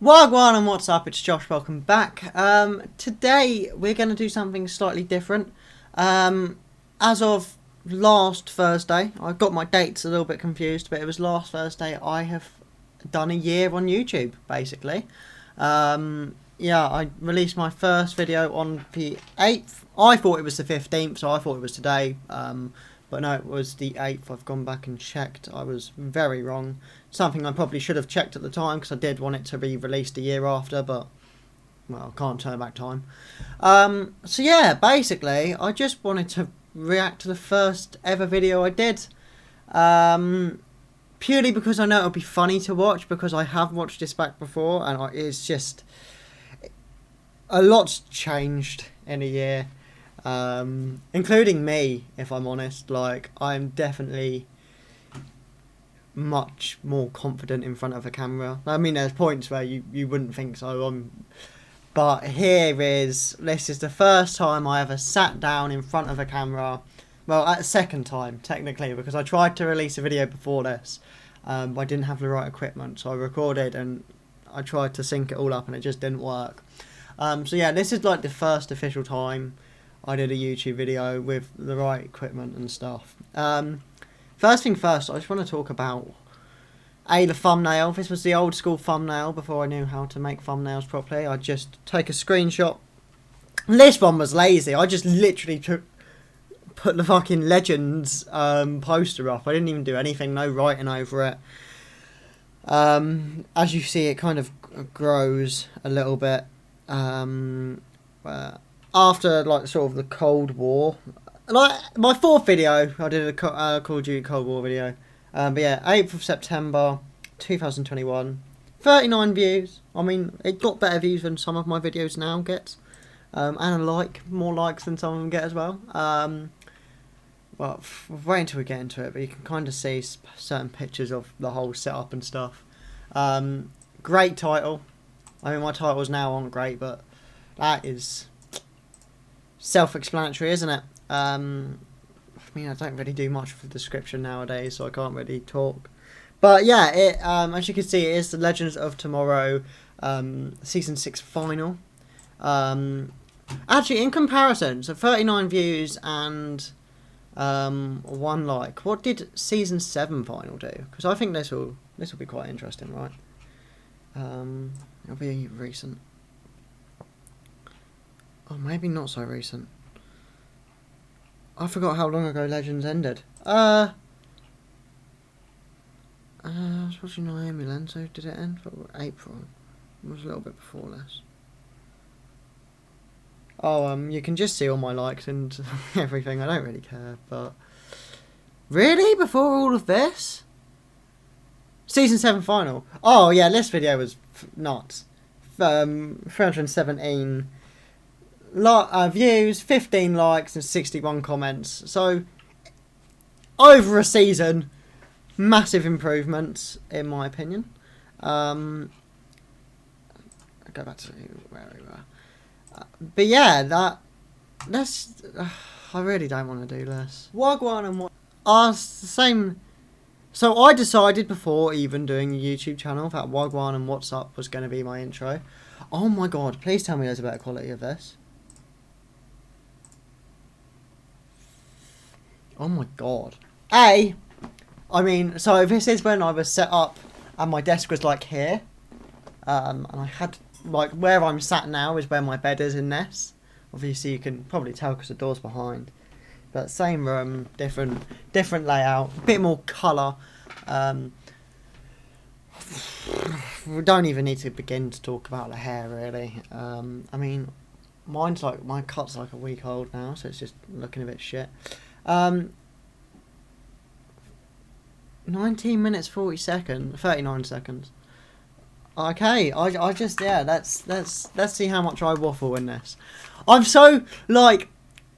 Wagwan and what's up? It's Josh. Welcome back. Today we're going to do something slightly different. As of last Thursday, I got my dates a little bit confused, but it was last Thursday. I have done a year on YouTube, basically. Yeah, I released my first video on the 8th. I thought it was the 15th, so I thought it was today. But no, it was the 8th. I've gone back and checked. I was very wrong. Something I probably should have checked at the time, because I did want it to be released a year after, but, well, I can't turn back time. So yeah, basically, I just wanted to react to the first ever video I did. Purely because I know it'll be funny to watch, because I have watched this back before, and it's just... a lot's changed in a year. Including me, if I'm honest. Like, I'm definitely much more confident in front of a camera. I mean, there's points where you wouldn't think so. But this is the first time I ever sat down in front of a camera. Well, at the second time, technically, because I tried to release a video before this. I didn't have the right equipment, so I recorded and I tried to sync it all up and it just didn't work. So yeah, this is like the first official time I did a YouTube video with the right equipment and stuff. First thing first, I just want to talk about the thumbnail. This was the old school thumbnail before I knew how to make thumbnails properly. I'd just take a screenshot. This one was lazy. I just literally put the fucking Legends poster up. I didn't even do anything, no writing over it. As you see, it kind of grows a little bit. After like sort of the Cold War, like my fourth video, I did a Call of Duty Cold War video. But yeah, 8th of September 2021, 39 views. I mean, it got better views than some of my videos now gets, and more likes than some of them get as well. Well, wait until we get into it, but you can kind of see certain pictures of the whole setup and stuff. Great title. I mean, my titles now aren't great, but that is self-explanatory, isn't it? I mean, I don't really do much for the description nowadays, so I can't really talk. But yeah, as you can see, it is the Legends of Tomorrow Season 6 final. Actually, in comparison, so 39 views and 1 like. What did Season 7 final do? Because I think this will be quite interesting, right? It'll be recent. Oh, maybe not so recent. I forgot how long ago Legends ended. I was watching Naomi Land, so did it end? April. It was a little bit before this. Oh, you can just see all my likes and everything. I don't really care, but... Really? Before all of this? Season 7 final. Oh, yeah, this video was nuts. 317 views, 15 likes, and 61 comments. So, over a season, massive improvements, in my opinion. I'll go back to where we were. But yeah, I really don't want to do this. Wagwan and what? The same. So I decided before even doing a YouTube channel that Wagwan and What's Up was going to be my intro. Oh my god, please tell me there's a better quality of this. Oh my god. I mean, so this is when I was set up and my desk was like here. And I had, like, where I'm sat now is where my bed is in this. Obviously you can probably tell because the door's behind. But same room, different layout, a bit more colour. We don't even need to begin to talk about the hair, really. I mean, my cut's like a week old now, so it's just looking a bit shit. 19 minutes 39 seconds. Okay, I just, yeah, let's see how much I waffle in this. I'm so, like,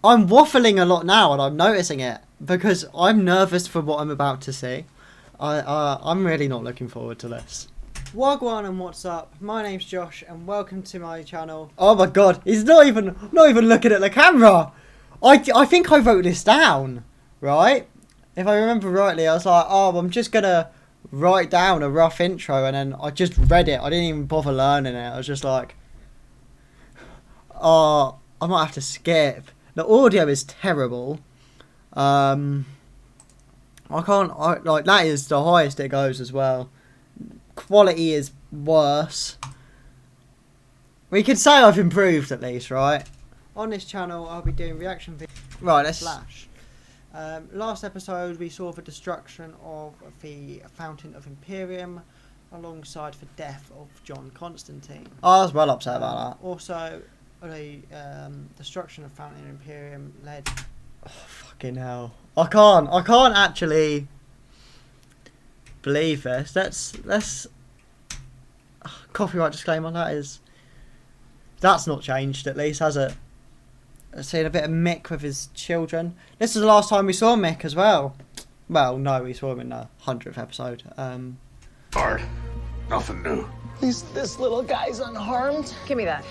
I'm waffling a lot now and I'm noticing it because I'm nervous for what I'm about to see. I'm really not looking forward to this. Wagwan and what's up? My name's Josh and welcome to my channel. Oh my god, he's not even looking at the camera. I think I wrote this down, right? If I remember rightly, I was like, oh, I'm just gonna write down a rough intro, and then I just read it. I didn't even bother learning it. I was just like, oh, I might have to skip. The audio is terrible. Like that is the highest it goes as well. Quality is worse. We could say I've improved at least, right? On this channel, I'll be doing reaction videos. Right, let's slash. Last episode, we saw the destruction of the Fountain of Imperium alongside the death of John Constantine. I was well upset about that. Also, the destruction of Fountain of Imperium led... Oh, fucking hell. I can't actually believe this. Let's... Copyright disclaimer, that's not changed at least, has it? I've seen a bit of Mick with his children. This is the last time we saw Mick as well. Well, no, we saw him in the 100th episode. Hard. Nothing new. This little guy's unharmed. Give me that.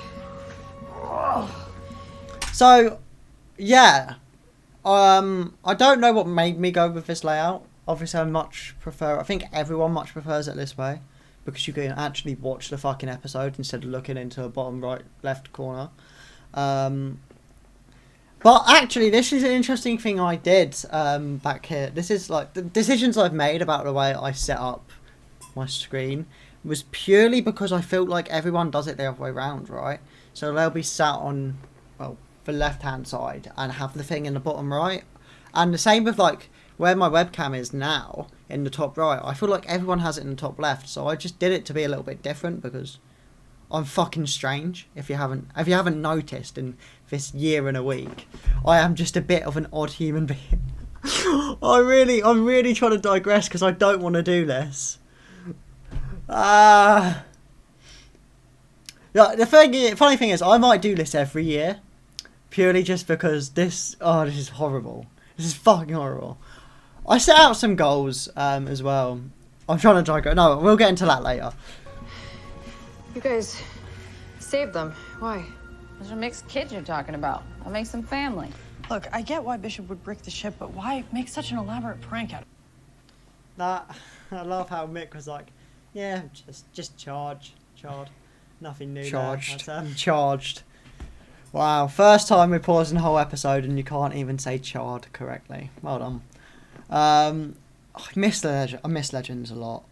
So, yeah. I don't know what made me go with this layout. Obviously, I think everyone much prefers it this way, because you can actually watch the fucking episode instead of looking into a bottom right left corner. But actually, this is an interesting thing I did back here. This is like the decisions I've made about the way I set up my screen was purely because I felt like everyone does it the other way around, right? So they'll be sat on, well, the left-hand side and have the thing in the bottom right. And the same with like where my webcam is now in the top right. I feel like everyone has it in the top left. So I just did it to be a little bit different because I'm fucking strange. If you haven't noticed in this year and a week, I am just a bit of an odd human being. I'm really trying to digress because I don't want to do this. Yeah, funny thing is, I might do this every year, purely just because this is horrible. This is fucking horrible. I set out some goals as well. I'm trying to digress. No, we'll get into that later. You guys saved them. Why? Those are mixed kids you're talking about. That makes them family. Look, I get why Bishop would brick the ship, but why make such an elaborate prank out of it? That, I love how Mick was like, yeah, just charged. Nothing new. Charged. Wow, first time we're pausing the whole episode and you can't even say charred correctly. Well done. I miss Legends a lot.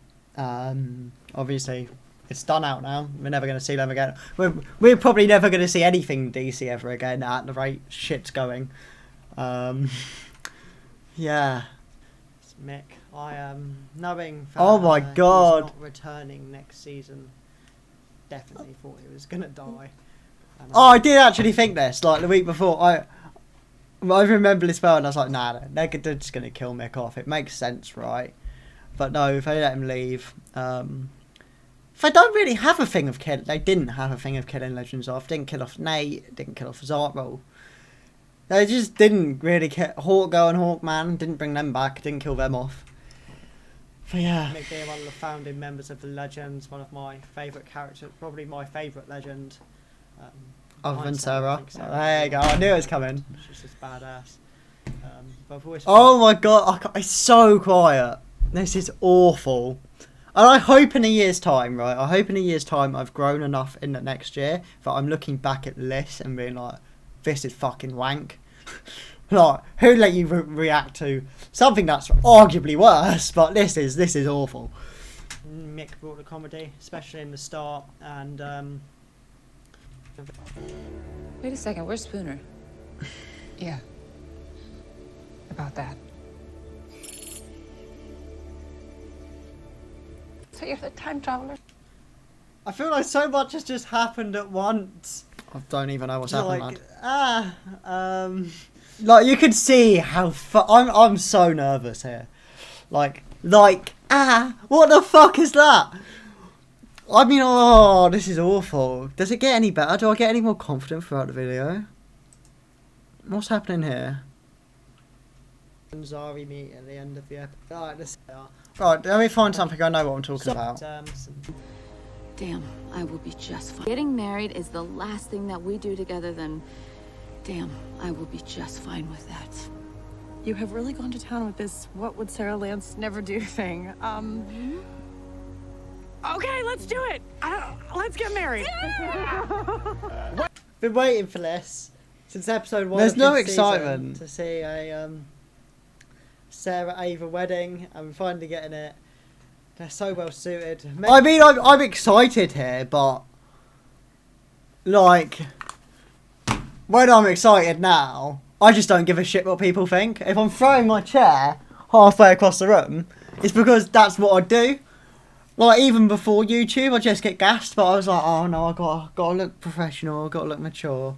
Obviously, it's done out now. We're never going to see them again. We're probably never going to see anything DC ever again at the rate shit's going. Yeah. It's Mick. I am knowing that Oh my God. he's not returning next season. Definitely thought he was going to die. And Oh, I did actually think this, like the week before. I remember this spell and I was like, nah, they're just going to kill Mick off. It makes sense, right? But no, if they let him leave, they don't really have a thing of killing. They didn't have a thing of killing Legends off. Didn't kill off Nate. Didn't kill off Zartwell. They just didn't really kill Hawkgirl and Hawkman. Didn't bring them back. Didn't kill them off. But yeah. Mick being one of the founding members of the Legends, one of my favourite characters, probably my favourite legend. Other than Sarah. There you go. I knew it was coming. She's just badass. Oh my god! It's so quiet. This is awful. And I hope in a year's time, right? I hope in a year's time I've grown enough in the next year that I'm looking back at this and being like, this is fucking wank. Like, who let you react to something that's arguably worse? But this is awful. Mick brought the comedy, especially in the start, and Wait a second, where's Spooner? Yeah. About that. So you're the time traveler? I feel like so much has just happened at once. I don't even know what's happened. Like you could see how I'm so nervous here. Like what the fuck is that? I mean, oh, this is awful. Does it get any better? Do I get any more confident throughout the video? What's happening here? Zari meet at the end of the episode. Right, let me find something I know what I'm talking about. Damn, I will be just fine. Getting married is the last thing that we do together, then damn, I will be just fine with that. You have really gone to town with this what would Sarah Lance never do thing. Okay, let's do it. Let's get married. Been waiting for this since episode 1. There's of no this season excitement to see a Sarah Ava wedding, and we're finally getting it. They're so well suited. I mean, I'm excited here, but like when I'm excited now, I just don't give a shit what people think. If I'm throwing my chair halfway across the room, it's because that's what I do. Like even before YouTube, I just get gassed, but I was like, oh no, I gotta look professional, I gotta look mature.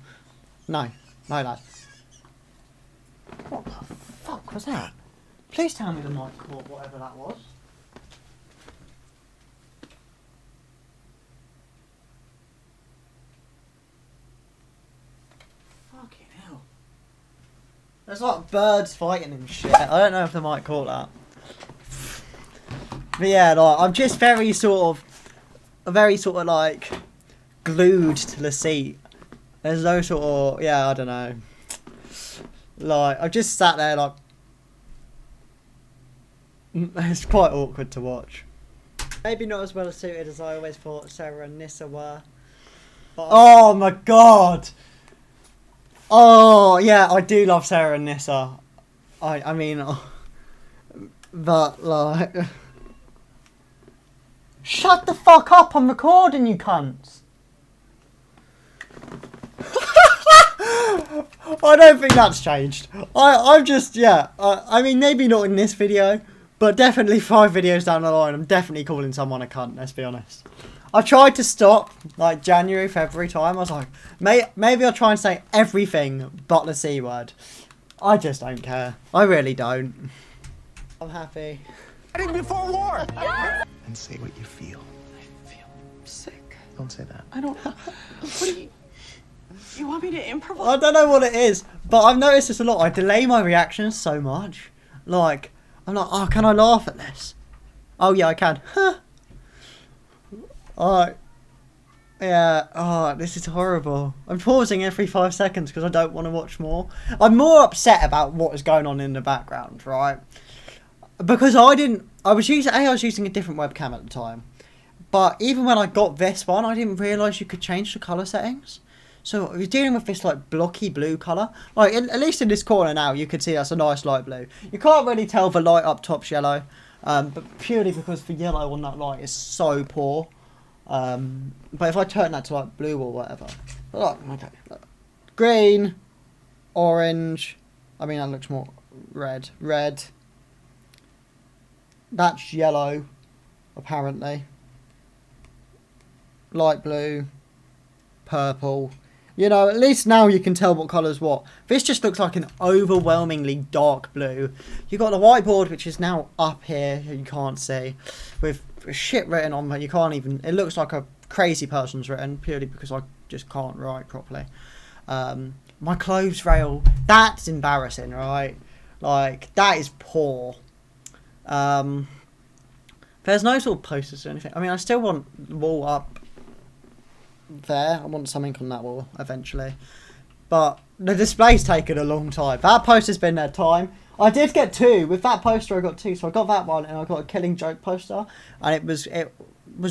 No, lad. What the fuck was that? Please tell me the mic caught whatever that was. Fucking hell. There's like birds fighting and shit. I don't know if the mic caught that. But yeah, like I'm just very sort of like glued to the seat. There's no sort of, yeah, I don't know. Like I just sat there like it's quite awkward to watch. Maybe not as well suited as I always thought Sarah and Nissa were. But Oh my god. Oh yeah, I do love Sarah and Nissa. I mean, but like. Shut the fuck up! I'm recording, you cunts. I don't think that's changed. I'm just, yeah. I mean, maybe not in this video, but definitely 5 videos down the line, I'm definitely calling someone a cunt. Let's be honest. I tried to stop like January, February time. I was like, maybe I'll try and say everything but the C word. I just don't care. I really don't. I'm happy. Before war! And say what you feel. I feel sick. Don't say that. I don't. What do you want me to improvise? I don't know what it is, but I've noticed this a lot. I delay my reactions so much. Like, I'm like, oh, can I laugh at this? Oh, yeah, I can. Huh. Alright. Yeah, oh, this is horrible. I'm pausing every 5 seconds because I don't want to watch more. I'm more upset about what is going on in the background, right? Because I was using a different webcam at the time. But even when I got this one, I didn't realise you could change the colour settings. So you're dealing with this like blocky blue colour. Like at least in this corner now, you can see that's a nice light blue. You can't really tell the light up top's yellow, but purely because the yellow on that light is so poor. But if I turn that to like blue or whatever, look, okay, look. Green, orange. I mean that looks more red. Red. That's yellow, apparently. Light blue, purple. You know, at least now you can tell what colour's what. This just looks like an overwhelmingly dark blue. You've got the whiteboard, which is now up here, you can't see, with shit written on there. You can't even... It looks like a crazy person's written, purely because I just can't write properly. My clothes rail, that's embarrassing, right? Like, that is poor. There's no sort of posters or anything. I mean, I still want the wall up there. I want something on that wall eventually. But the display's taken a long time. That poster's been there time. I did get 2. With that poster I got 2. So I got that one and I got a Killing Joke poster. And it was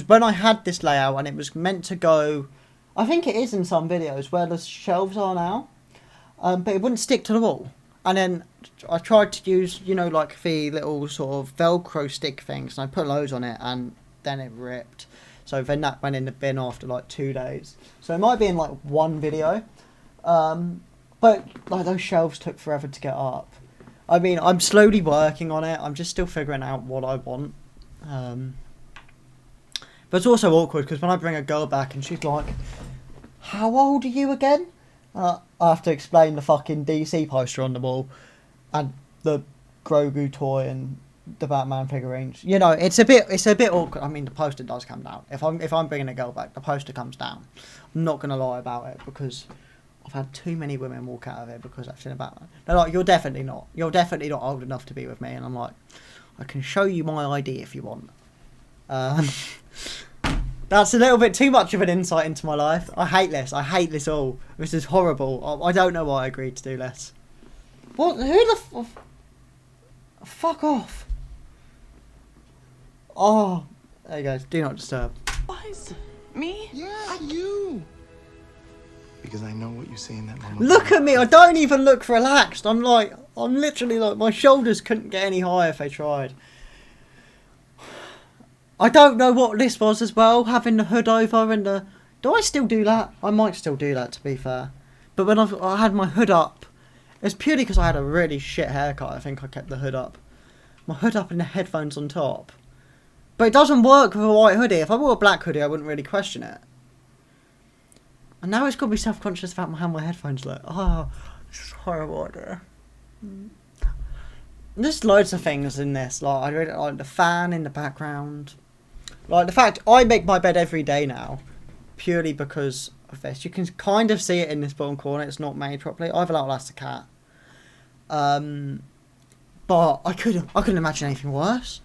when I had this layout and it was meant to go... I think it is in some videos where the shelves are now. But it wouldn't stick to the wall. And then I tried to use, you know, like the little sort of Velcro stick things. And I put loads on it and then it ripped. So then that went in the bin after like 2 days. So it might be in like one video. But like those shelves took forever to get up. I mean, I'm slowly working on it. I'm just still figuring out what I want. But it's also awkward because when I bring a girl back and she's like, how old are you again? I have to explain the fucking DC poster on the wall and the Grogu toy and the Batman figurines. You know, it's a bit awkward. I mean, the poster does come down. If I'm bringing a girl back, the poster comes down. I'm not gonna lie about it because I've had too many women walk out of it because I've seen a Batman. They're like, you're definitely not old enough to be with me. And I'm like, I can show you my ID if you want. That's a little bit too much of an insight into my life. I hate this. I hate this all. This is horrible. I don't know why I agreed to do this. What? Who the Fuck off. Oh, there you go. Do not disturb. Lies. Me? Yeah, you. Because I know what you say in that moment. Look at me. I don't even look relaxed. I'm literally like, my shoulders couldn't get any higher if they tried. I don't know what this was as well, having the hood over and the... Do I still do that? I might still do that, to be fair. But when I had my hood up, it's purely because I had a really shit haircut. I think I kept the hood up. My hood up and the headphones on top. But it doesn't work with a white hoodie. If I wore a black hoodie, I wouldn't really question it. And now it's got to be self-conscious about how my headphones look. Oh, it's a horrible idea. There's loads of things in this. Like, I really like the fan in the background. Like, the fact I make my bed every day now, purely because of this. You can kind of see it in this bottom corner. It's not made properly. I have a little Alaska cat. But I couldn't imagine anything worse.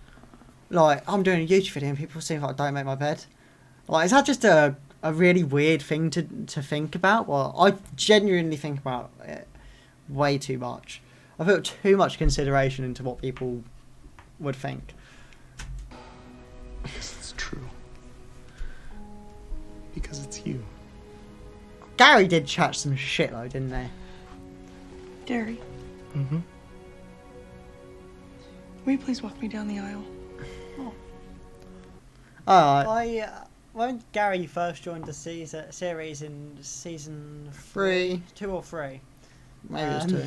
Like, I'm doing a YouTube video and people see if I don't make my bed. Like, is that just a really weird thing to think about? Well, I genuinely think about it way too much. I put too much consideration into what people would think. Because it's true. Because it's you. Gary did chat some shit though, didn't they? Gary, Mm-hmm. will you please walk me down the aisle? Alright. When Gary first joined the series in season 3. 2 or 3, Maybe it's 2.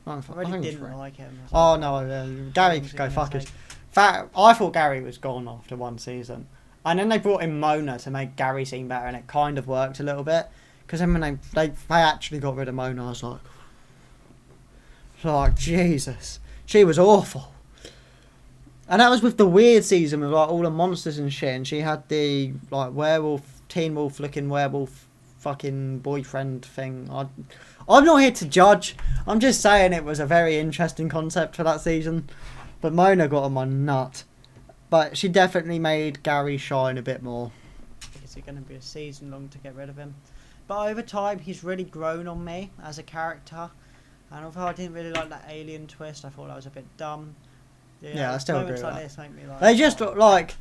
I really didn't like him. Oh no, Gary could go fuck it. I thought Gary was gone after one season. And then they brought in Mona to make Gary seem better, and it kind of worked a little bit. Because then when they actually got rid of Mona, I was like, Jesus, she was awful. And that was with the weird season with like all the monsters and shit, and she had the like teen wolf looking werewolf fucking boyfriend thing. I'm not here to judge. I'm just saying it was a very interesting concept for that season. But Mona got on my nut. But she definitely made Gary shine a bit more. Is it going to be a season long to get rid of him? But over time, he's really grown on me as a character. And although I didn't really like that alien twist, I thought that was a bit dumb. Yeah, I still agree with like that. this make me like, They just like,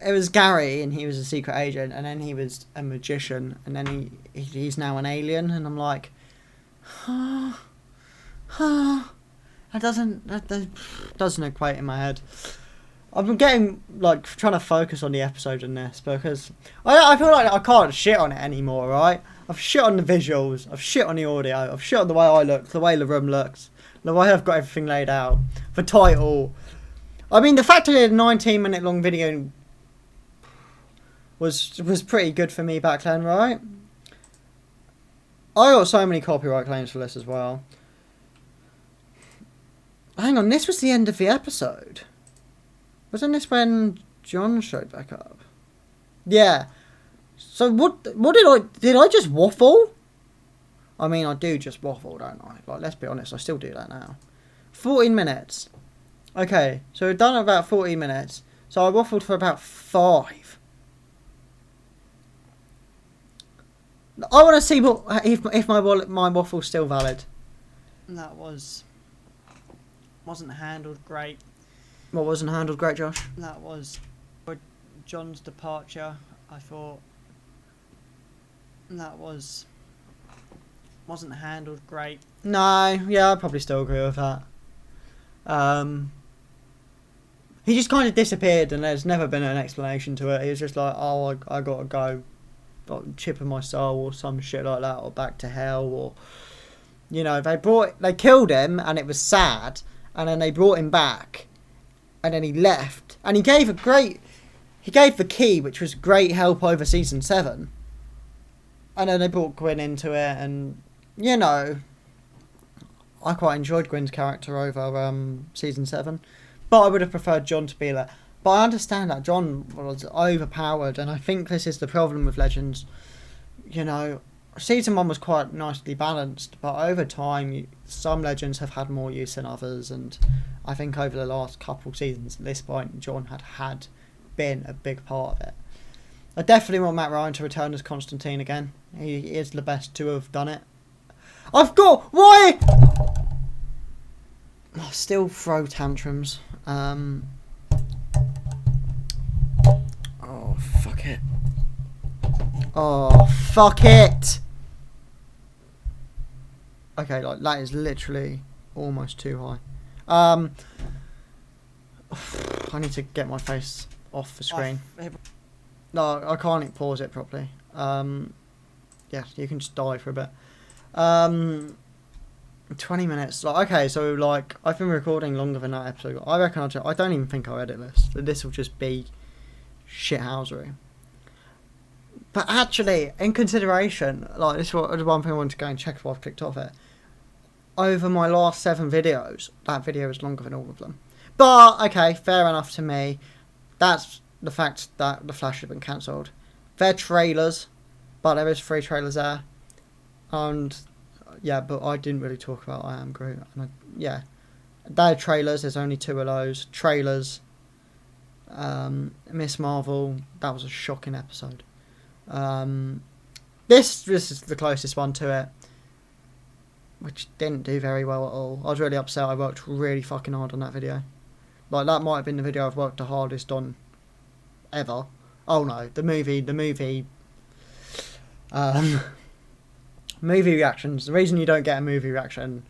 it was Gary and he was a secret agent, and then he was a magician, and then he's now an alien, and I'm like, that doesn't equate in my head. I'm getting like trying to focus on the episode in this because I feel like I can't shit on it anymore, right? I've shit on the visuals, I've shit on the audio, I've shit on the way I look, the way the room looks, the way I've got everything laid out, the title. I mean, the fact I did a 19-minute long video was pretty good for me back then, right? I got so many copyright claims for this as well. Hang on, this was the end of the episode. Wasn't this when John showed back up? Yeah. So what did I just waffle? I mean, I do just waffle, don't I? Like, let's be honest, I still do that now. 14 minutes. Okay, so we've done about 14 minutes. So I waffled for about 5. I want to see if my waffle's still valid. That wasn't handled great. What wasn't handled great, Josh? That was John's departure. I thought that wasn't handled great. No, yeah, I'd probably still agree with that. He just kind of disappeared, and there's never been an explanation to it. He was just like, oh, I gotta go, like, chip in my soul or some shit like that, or back to hell, or, you know, they killed him, and it was sad, and then they brought him back, and then he left, and he gave the key, which was great help over season 7, and then they brought Gwyn into it, and, you know, I quite enjoyed Gwyn's character over season 7. But I would have preferred John to be there. But I understand that John was overpowered, and I think this is the problem with Legends. You know, season 1 was quite nicely balanced, but over time, some Legends have had more use than others, and I think over the last couple seasons, at this point, John had been a big part of it. I definitely want Matt Ryan to return as Constantine again. He is the best to have done it. Why? still throw tantrums. Oh, fuck it. Oh, fuck it! Okay, like, that is literally almost too high. I need to get my face off the screen. No, I can't pause it properly. Yeah, you can just die for a bit. 20 minutes. Like, okay, so like I've been recording longer than that episode. I reckon I don't even think I'll edit this. This will just be shithousery. But actually, in consideration, like this is one thing I wanted to go and check if I've clicked off it. Over my last 7 videos, that video is longer than all of them. But okay, fair enough to me. That's the fact that The Flash has been cancelled. They're trailers, but there is 3 trailers there, and yeah, but I didn't really talk about I Am Groot. And yeah, they're trailers. There's only 2 of those trailers. Miss Marvel, that was a shocking episode. This is the closest one to it, which didn't do very well at all. I was really upset. I worked really fucking hard on that video. Like, that might have been the video I've worked the hardest on ever. Oh no, the movie movie reactions. The reason you don't get a movie reaction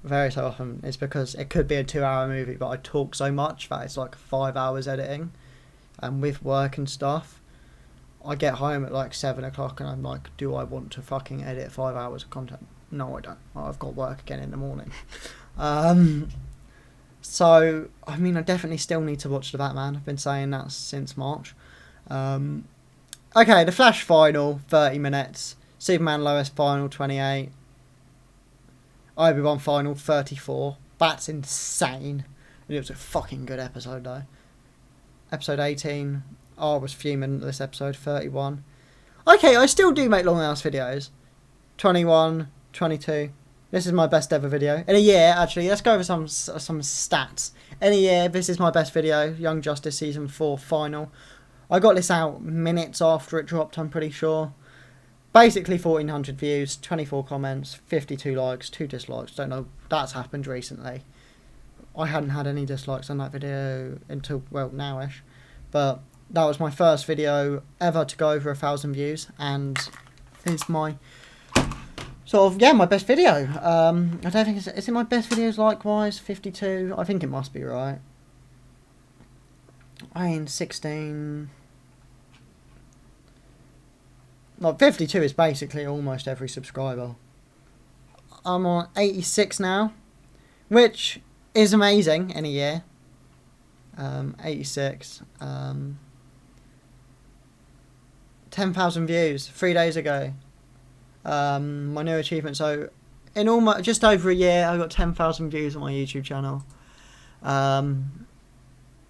very so often is because it could be a 2-hour movie, but I talk so much that it's like 5 hours editing, and with work and stuff, I get home at like 7 o'clock and I'm like, do I want to fucking edit 5 hours of content? No, I don't. I've got work again in the morning. So, I mean, I definitely still need to watch The Batman. I've been saying that since March. Okay, The Flash final, 30 minutes. Superman Lois final, 28. Obi-Wan final, 34. That's insane. It was a fucking good episode, though. Episode 18. Oh, I was fuming at this episode, 31. Okay, I still do make long-ass videos. 21, 22. This is my best ever video. In a year, actually, let's go over some stats. In a year, this is my best video. Young Justice Season 4 final. I got this out minutes after it dropped, I'm pretty sure. Basically 1,400 views, 24 comments, 52 likes, 2 dislikes. Don't know, that's happened recently. I hadn't had any dislikes on that video until, well, nowish. But that was my first video ever to go over 1,000 views, and it's my sort of, yeah, my best video. I don't think is it my best videos likewise? 52? I think it must be right. I mean, 16. Like, 52 is basically almost every subscriber. I'm on 86 now, which is amazing in a year. 86. 10,000 views 3 days ago. My new achievement. So, in almost just over a year, I got 10,000 views on my YouTube channel.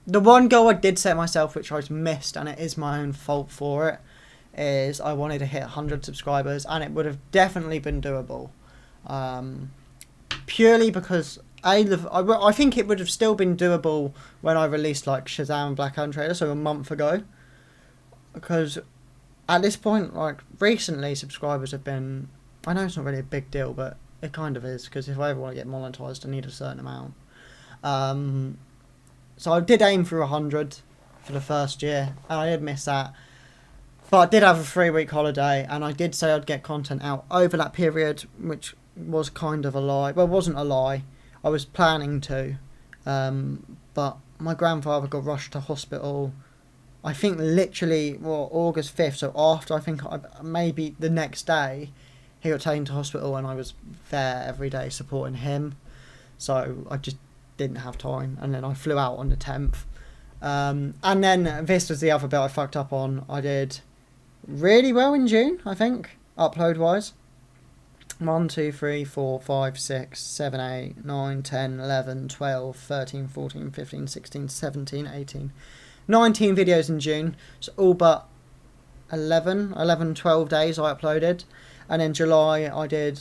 The one goal I did set myself, which I missed, and it is my own fault for it, is I wanted to hit 100 subscribers, and it would have definitely been doable. Purely because I think it would have still been doable when I released like Shazam and Black Adam trailer, so a month ago. Because at this point, like, recently subscribers have been, I know it's not really a big deal, but it kind of is, because if I ever want to get monetized, I need a certain amount. So I did aim for 100 for the first year, and I did miss that. But I did have a 3-week holiday, and I did say I'd get content out over that period, which was kind of a lie. Well, it wasn't a lie. I was planning to. But my grandfather got rushed to hospital, I think literally, well, August 5th. So after, I think, maybe the next day, he got taken to hospital, and I was there every day supporting him. So I just didn't have time, and then I flew out on the 10th. And then this was the other bit I fucked up on. I did really well in June, I think, upload wise. 1, 2, 3, 4, 5, 6, 7, 8, 9, 10, 11, 12, 13, 14, 15, 16, 17, 18, 19 videos in June. So all but 11, 12 days I uploaded. And in July I did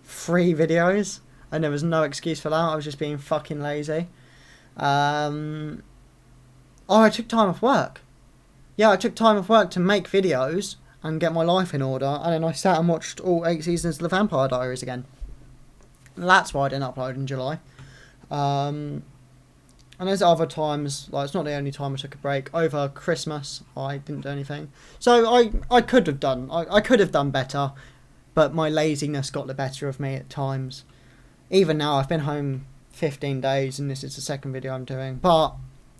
3 videos, and there was no excuse for that. I was just being fucking lazy. I took time off work. Yeah, I took time off work to make videos and get my life in order, and then I sat and watched all 8 seasons of The Vampire Diaries again. That's why I didn't upload in July. And there's other times, like it's not the only time I took a break. Over Christmas, I didn't do anything. So I could have done, I could have done better, but my laziness got the better of me at times. Even now, I've been home 15 days and this is the second video I'm doing, but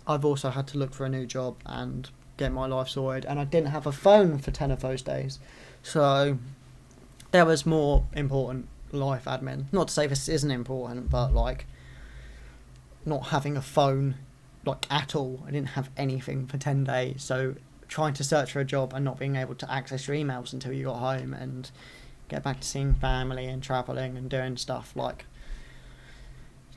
I've also had to look for a new job and get my life sorted, and I didn't have a phone for 10 of those days. So there was more important life admin. Not to say this isn't important, but like not having a phone like at all. I didn't have anything for 10 days, so trying to search for a job and not being able to access your emails until you got home and get back to seeing family and travelling and doing stuff like,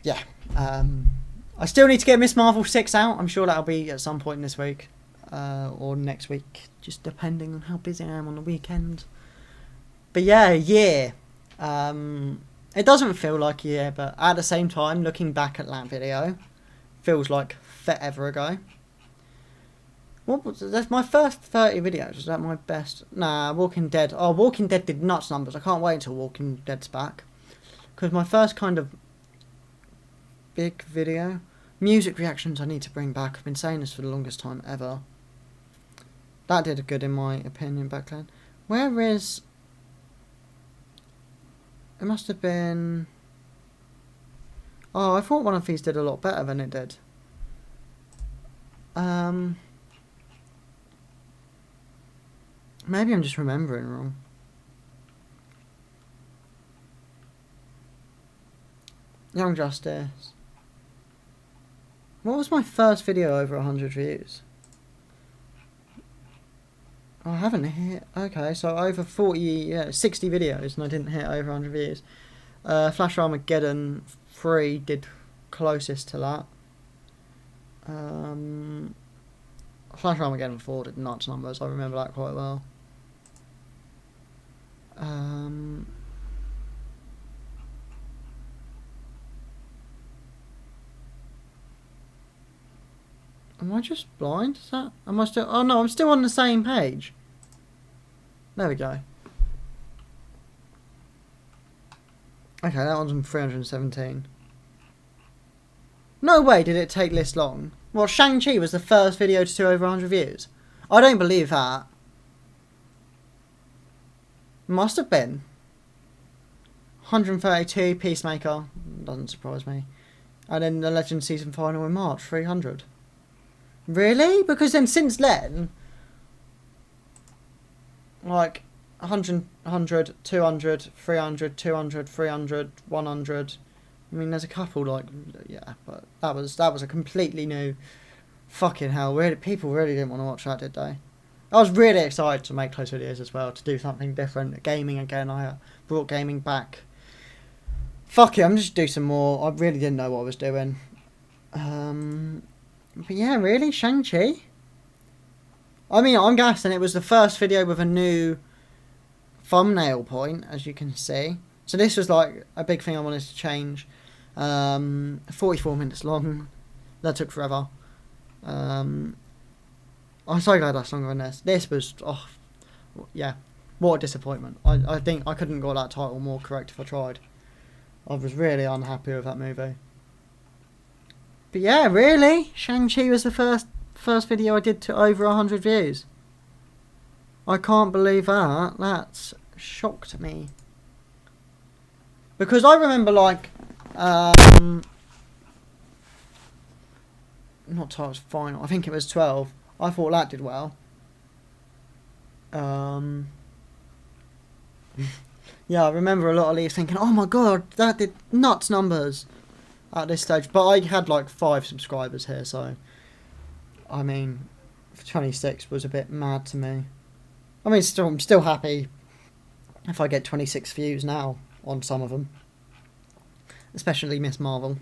yeah. I still need to get Miss Marvel 6 out. I'm sure that'll be at some point this week or next week, just depending on how busy I am on the weekend. But yeah, a year. It doesn't feel like a year, but at the same time, looking back at that video, feels like forever ago. What was that's my first 30 videos? Was that my best? Nah, Walking Dead. Oh, Walking Dead did nuts numbers. I can't wait until Walking Dead's back, because my first kind of big video, music reactions, I need to bring back. I've been saying this for the longest time ever. That did good in my opinion back then. Where is? It must have been... Oh, I thought one of these did a lot better than it did. Maybe I'm just remembering wrong. Young Justice. What was my first video over 100 views? Oh, I haven't hit... Okay, so over 60 videos and I didn't hit over 100 views. Flash Armageddon 3 did closest to that. Flash Armageddon 4 did nuts numbers, I remember that quite well. Am I just blind? Is that... Am I still... Oh no, I'm still on the same page. There we go. Okay, that one's on 317. No way did it take this long. Well, Shang-Chi was the first video to do over 100 views. I don't believe that. Must have been. 132, Peacemaker. Doesn't surprise me. And then the Legend season final in March, 300. Really? Because then since then, like 100, 200, 300, 200, 300, 100. I mean, there's a couple like, yeah, but that was a completely new. Fucking hell, really, people really didn't want to watch that, did they? I was really excited to make close videos as well, to do something different. Gaming again, I brought gaming back. Fuck it, I'm just do some more. I really didn't know what I was doing. But yeah, really, Shang-Chi? I mean, I'm guessing it was the first video with a new thumbnail point, as you can see. So this was like a big thing I wanted to change. 44 minutes long. That took forever. I'm so glad that's longer than this. This was, oh, yeah, what a disappointment. I think I couldn't got that title more correct if I tried. I was really unhappy with that movie. But yeah, really, Shang-Chi was the first video I did to over 100 views. I can't believe that. That's shocked me. Because I remember like, not Titles Final, I think it was 12. I thought that did well. Yeah, I remember a lot of these thinking, oh my god, that did nuts numbers at this stage. But I had like 5 subscribers here, so I mean, 26 was a bit mad to me. I mean, I'm still happy if I get 26 views now on some of them, especially Miss Marvel.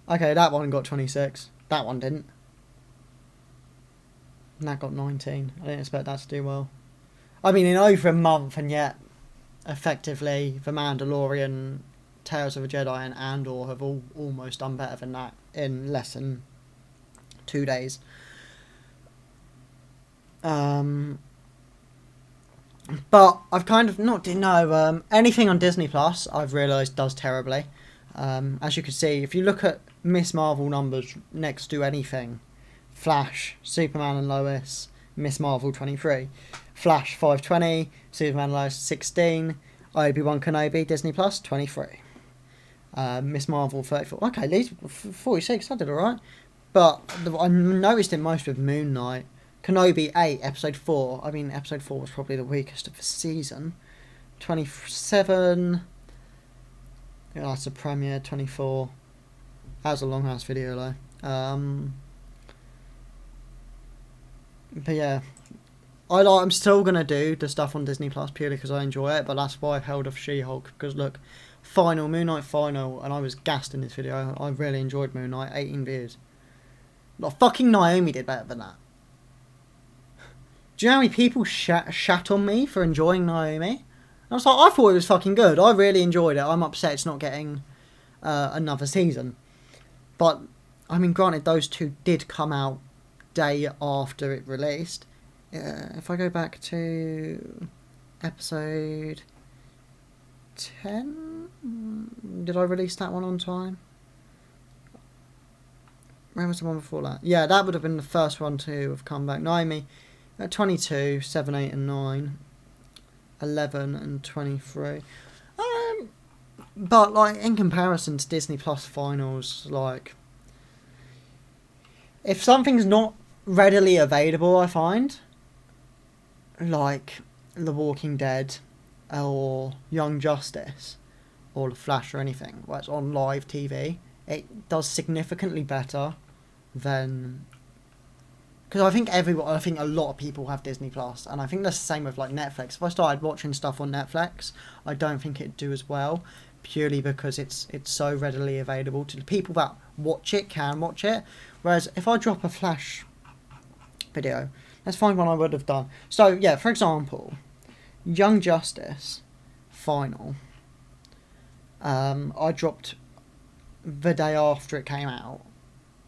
Okay, that one got 26. That one didn't. And that got 19. I didn't expect that to do well. I mean, in over a month, and yet, effectively, The Mandalorian, Tales of a Jedi, and Andor have all almost done better than that in less than 2 days. But I've kind of not didn't know anything on Disney Plus. I've realised does terribly. As you can see, if you look at Miss Marvel numbers next to anything, Flash, Superman and Lois, Miss Marvel 23, Flash 520, Superman and Lois 16, Obi-Wan Kenobi, Disney Plus 23, Miss Marvel 34. Okay, these 46, I did alright. But I noticed it most with Moon Knight. Kenobi 8, episode 4. I mean, episode 4 was probably the weakest of the season. 27. Yeah, that's a premiere. 24. That was a long ass video though. But yeah, I'm still gonna do the stuff on Disney Plus purely because I enjoy it. But that's why I held off She-Hulk, because look, Moon Knight final, and I was gassed in this video. I really enjoyed Moon Knight. 18 views. Like, fucking Naomi did better than that. Do you know how many people shat on me for enjoying Naomi? I was like, I thought it was fucking good. I really enjoyed it. I'm upset it's not getting another season. But, I mean, granted, those two did come out day after it released. If I go back to episode 10, did I release that one on time? Where was the one before that? Yeah, that would have been the first one to have come back. Naomi at 22, 7, 8 and 9, 11 and 23. But like in comparison to Disney Plus finals, like if something's not readily available, I find, like The Walking Dead or Young Justice or The Flash or anything where it's on live TV, it does significantly better than, because I think a lot of people have Disney Plus, and I think that's the same with like Netflix. If I started watching stuff on Netflix, I don't think it'd do as well, purely because it's so readily available to the people that watch it can watch it. Whereas if I drop a Flash video, let's find one I would have done. So yeah, for example, Young Justice final. I dropped the day after it came out.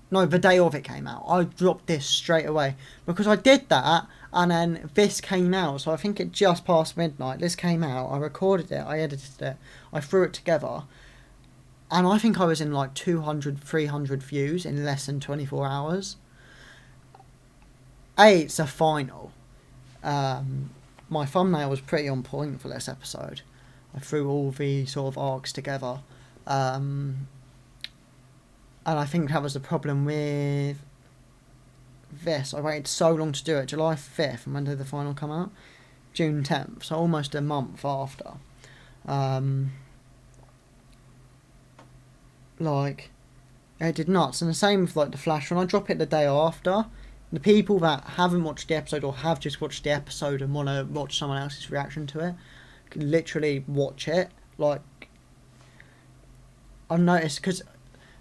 No, the day of it came out. I dropped this straight away because I did that, and then this came out. So I think it just past midnight. This came out. I recorded it. I edited it. I threw it together, and I think I was in like 200, 300 views in less than 24 hours. It's a final. My thumbnail was pretty on point for this episode. I threw all the sort of arcs together. And I think that was the problem with this. I waited so long to do it. July 5th, and when did the final come out? June 10th, so almost a month after. Like, it did nuts. And the same with like The Flash. When I drop it the day after, the people that haven't watched the episode or have just watched the episode and want to watch someone else's reaction to it can literally watch it. Like, I've noticed, because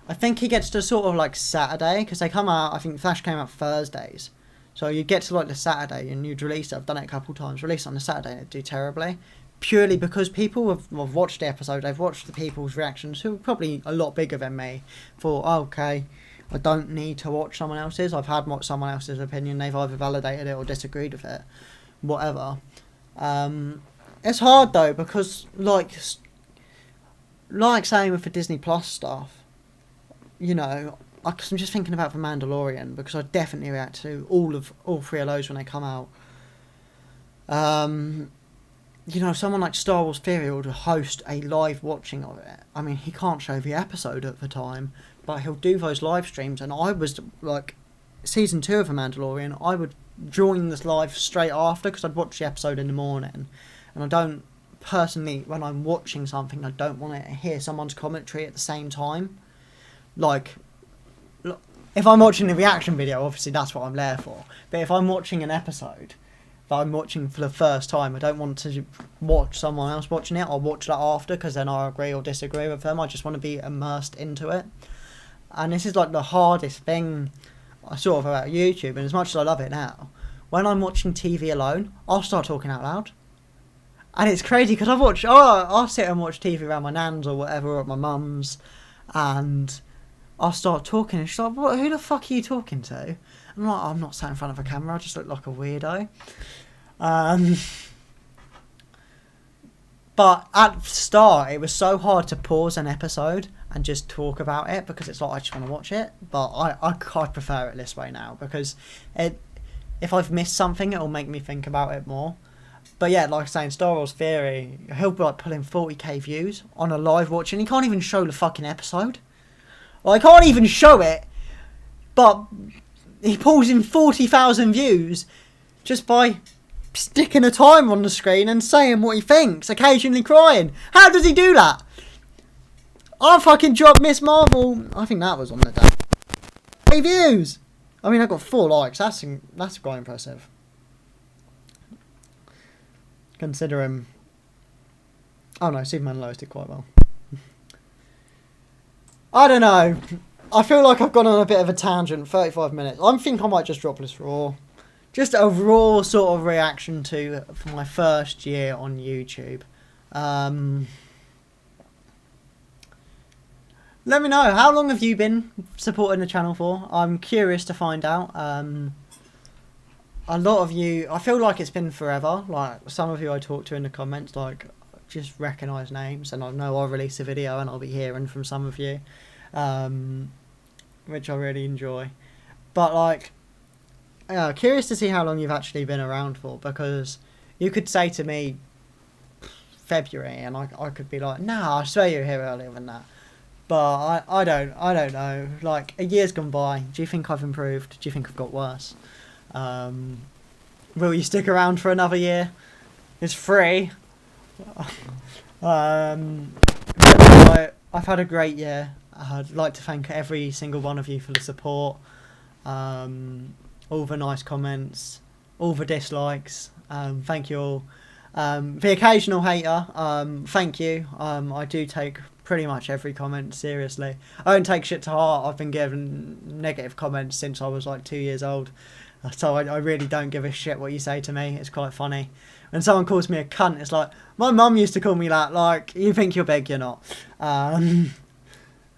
I think he gets to sort of like Saturday, because they come out, I think Flash came out Thursdays. So you get to like the Saturday and you'd release it. I've done it a couple of times. Release it on the Saturday and it'd do terribly. Purely because people have watched the episode, they've watched the people's reactions, who are probably a lot bigger than me, thought, oh, okay, I don't need to watch someone else's. I've had someone else's opinion. They've either validated it or disagreed with it. Whatever. It's hard though, because like saying with the Disney Plus stuff, you know, I'm just thinking about The Mandalorian, because I definitely react to all three of those when they come out. You know, someone like Star Wars Theory would host a live watching of it. I mean, he can't show the episode at the time, but he'll do those live streams. And I was like, season 2 of The Mandalorian, I would join this live straight after, because I'd watch the episode in the morning. And I don't, personally, when I'm watching something, I don't want to hear someone's commentary at the same time. Like, if I'm watching the reaction video, obviously that's what I'm there for. But if I'm watching an episode that I'm watching for the first time, I don't want to watch someone else watching it. I'll watch that after, because then I agree or disagree with them. I just want to be immersed into it. And this is like the hardest thing sort of about YouTube, and as much as I love it now, when I'm watching TV alone, I'll start talking out loud. And it's crazy, because I'll sit and watch TV around my nan's or whatever, or at my mum's, and I'll start talking, and she's like, "What? Who the fuck are you talking to?" I'm like, "I'm not sat in front of a camera. I just look like a weirdo." But at the start, it was so hard to pause an episode and just talk about it, because it's like I just want to watch it. But I prefer it this way now, because if I've missed something, it'll make me think about it more. But yeah, like I was saying, Star Wars Theory, he'll be like pulling 40k views on a live watch, and he can't even show the fucking episode. Like, I can't even show it, but he pulls in 40,000 views just by sticking a timer on the screen and saying what he thinks, occasionally crying. How does he do that? I fucking dropped Miss Marvel. I think that was on the day. 3 views. I mean, I got 4 likes. That's quite impressive. Considering, oh no, Superman Lois did quite well. I don't know. I feel like I've gone on a bit of a tangent. 35 minutes. I think I might just drop this raw. Just a raw sort of reaction for my first year on YouTube. Let me know, how long have you been supporting the channel for? I'm curious to find out. A lot of you, I feel like it's been forever. Like, some of you I talk to in the comments, like, just recognise names, and I know I'll release a video and I'll be hearing from some of you, which I really enjoy. But like, curious to see how long you've actually been around for, because you could say to me February and I could be like, nah, I swear you were here earlier than that. But I don't know. Like, a year's gone by. Do you think I've improved? Do you think I've got worse? Will you stick around for another year? It's free. But I've had a great year. I'd like to thank every single one of you for the support. All the nice comments, all the dislikes. Thank you all. The occasional hater, thank you. I do take pretty much every comment seriously. I don't take shit to heart. I've been given negative comments since I was like 2 years old. So I really don't give a shit what you say to me. It's quite funny. When someone calls me a cunt, it's like, my mum used to call me that. Like, you think you're big, you're not.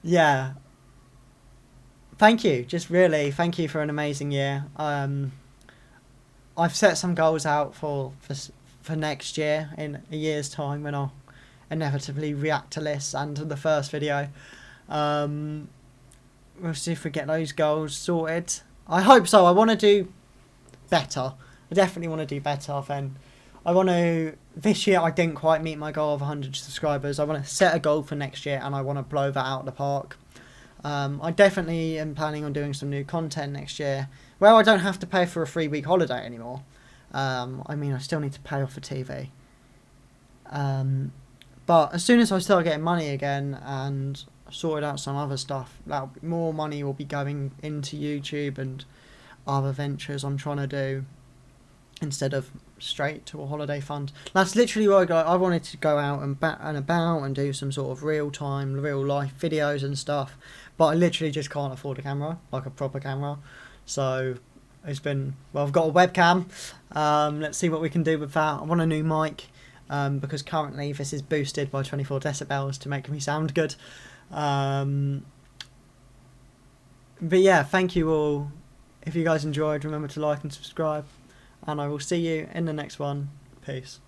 Yeah. Thank you. Just really, thank you for an amazing year. I've set some goals out for next year, in a year's time, when I'll inevitably react to this and to the first video. We'll see if we get those goals sorted. I hope so. I want to do better. I definitely want to do better. Then I want to, this year I didn't quite meet my goal of 100 subscribers. I want to set a goal for next year, and I want to blow that out of the park. I definitely am planning on doing some new content next year, where I don't have to pay for a 3-week holiday anymore. I mean, I still need to pay off the TV. But as soon as I start getting money again and sorted out some other stuff, more money will be going into YouTube and other ventures I'm trying to do, instead of straight to a holiday fund. That's literally where I wanted to go out and about and do some sort of real life videos and stuff, but I literally just can't afford a camera, like a proper camera. So it's been, well, I've got a webcam. Let's see what we can do with that. I want a new mic, because currently this is boosted by 24 decibels to make me sound good. But yeah, thank you all. If you guys enjoyed, remember to like and subscribe, and I will see you in the next one. Peace.